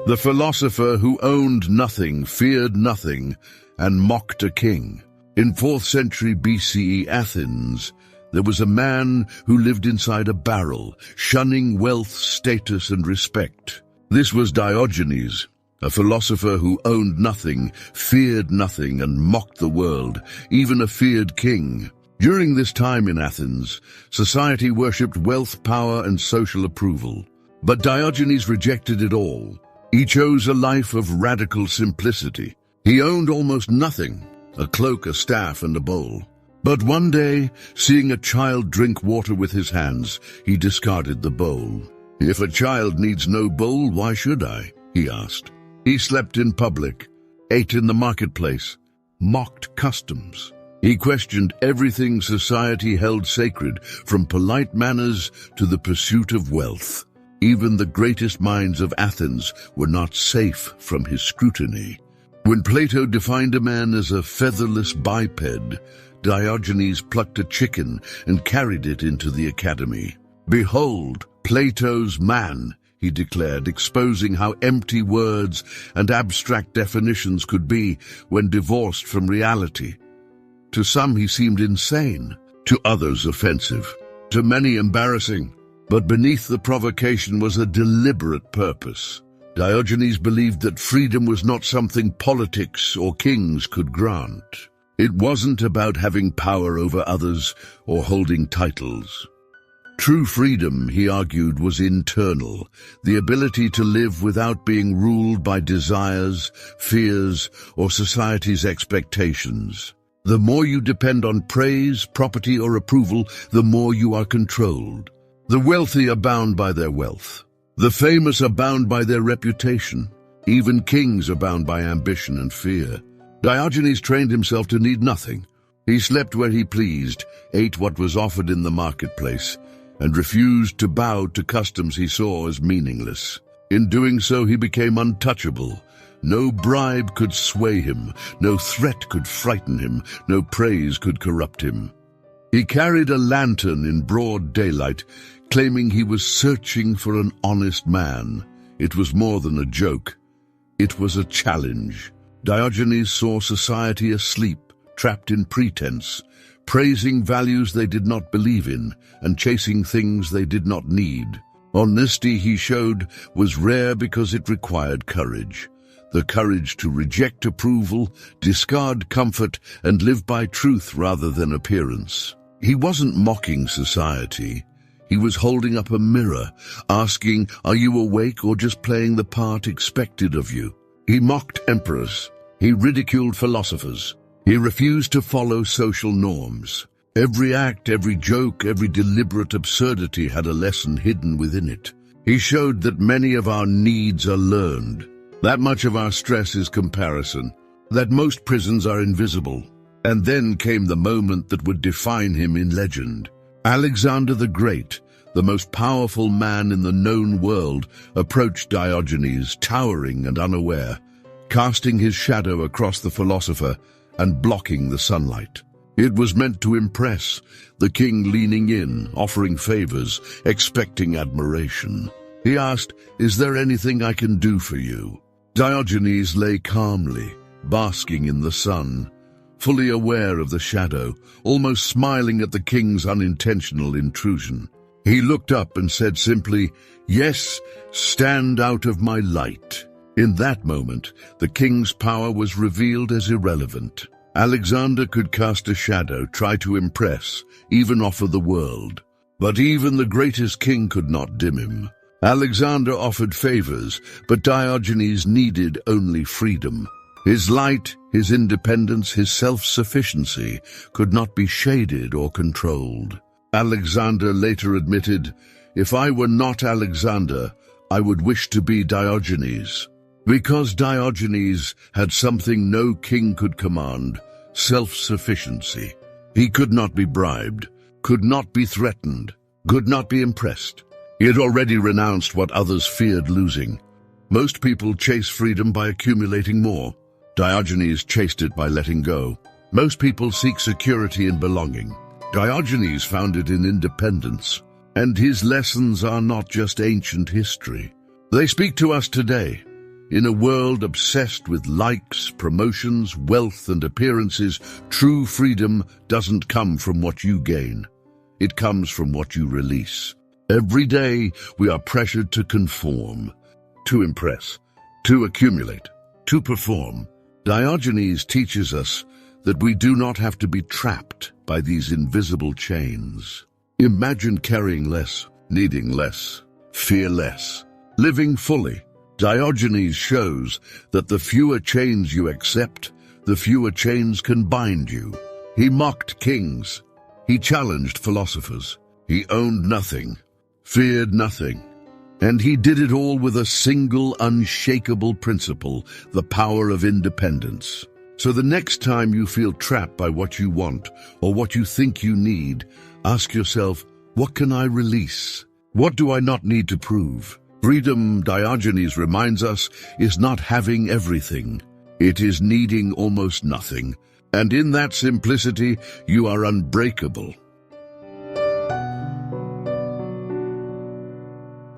the philosopher who owned nothing, feared nothing, and mocked a king. In 4th century BCE Athens, there was a man who lived inside a barrel, shunning wealth, status, and respect. This was Diogenes, a philosopher who owned nothing, feared nothing, and mocked the world, even a feared king. During this time in Athens, society worshipped wealth, power, and social approval. But Diogenes rejected it all. He chose a life of radical simplicity. He owned almost nothing, a cloak, a staff, and a bowl. But one day, seeing a child drink water with his hands, he discarded the bowl. "If a child needs no bowl, why should I?" he asked. He slept in public, ate in the marketplace, mocked customs. He questioned everything society held sacred, from polite manners to the pursuit of wealth. Even the greatest minds of Athens were not safe from his scrutiny. When Plato defined a man as a featherless biped, Diogenes plucked a chicken and carried it into the academy. "Behold, Plato's man," he declared, exposing how empty words and abstract definitions could be when divorced from reality. To some he seemed insane, to others offensive, to many embarrassing. But beneath the provocation was a deliberate purpose. Diogenes believed that freedom was not something politics or kings could grant. It wasn't about having power over others or holding titles. True freedom, he argued, was internal, the ability to live without being ruled by desires, fears, or society's expectations. The more you depend on praise, property, or approval, the more you are controlled. The wealthy are bound by their wealth. The famous are bound by their reputation. Even kings are bound by ambition and fear. Diogenes trained himself to need nothing. He slept where he pleased, ate what was offered in the marketplace, and refused to bow to customs he saw as meaningless. In doing so, he became untouchable. No bribe could sway him, no threat could frighten him, no praise could corrupt him. He carried a lantern in broad daylight, claiming he was searching for an honest man. It was more than a joke. It was a challenge. Diogenes saw society asleep, trapped in pretense, praising values they did not believe in, and chasing things they did not need. Honesty, he showed, was rare because it required courage. The courage to reject approval, discard comfort, and live by truth rather than appearance. He wasn't mocking society. He was holding up a mirror, asking, "Are you awake or just playing the part expected of you?" He mocked emperors. He ridiculed philosophers. He refused to follow social norms. Every act, every joke, every deliberate absurdity had a lesson hidden within it. He showed that many of our needs are learned, that much of our stress is comparison, that most prisons are invisible. And then came the moment that would define him in legend. Alexander the Great, the most powerful man in the known world, approached Diogenes, towering and unaware, casting his shadow across the philosopher and blocking the sunlight. It was meant to impress, the king leaning in, offering favors, expecting admiration. He asked, "Is there anything I can do for you?" Diogenes lay calmly, basking in the sun, fully aware of the shadow, almost smiling at the king's unintentional intrusion. He looked up and said simply, "Yes, stand out of my light." In that moment, the king's power was revealed as irrelevant. Alexander could cast a shadow, try to impress, even offer the world. But even the greatest king could not dim him. Alexander offered favors, but Diogenes needed only freedom. His light, his independence, his self-sufficiency could not be shaded or controlled. Alexander later admitted, "If I were not Alexander, I would wish to be Diogenes." Because Diogenes had something no king could command, self-sufficiency. He could not be bribed, could not be threatened, could not be impressed. He had already renounced what others feared losing. Most people chase freedom by accumulating more. Diogenes chased it by letting go. Most people seek security in belonging. Diogenes found it in independence. And his lessons are not just ancient history. They speak to us today. In a world obsessed with likes, promotions, wealth, and appearances, true freedom doesn't come from what you gain. It comes from what you release. Every day, we are pressured to conform, to impress, to accumulate, to perform. Diogenes teaches us that we do not have to be trapped by these invisible chains. Imagine carrying less, needing less, fear less, living fully. Diogenes shows that the fewer chains you accept, the fewer chains can bind you. He mocked kings. He challenged philosophers. He owned nothing, feared nothing. And he did it all with a single unshakable principle, the power of independence. So the next time you feel trapped by what you want or what you think you need, ask yourself, what can I release? What do I not need to prove? Freedom, Diogenes reminds us, is not having everything. It is needing almost nothing. And in that simplicity, you are unbreakable.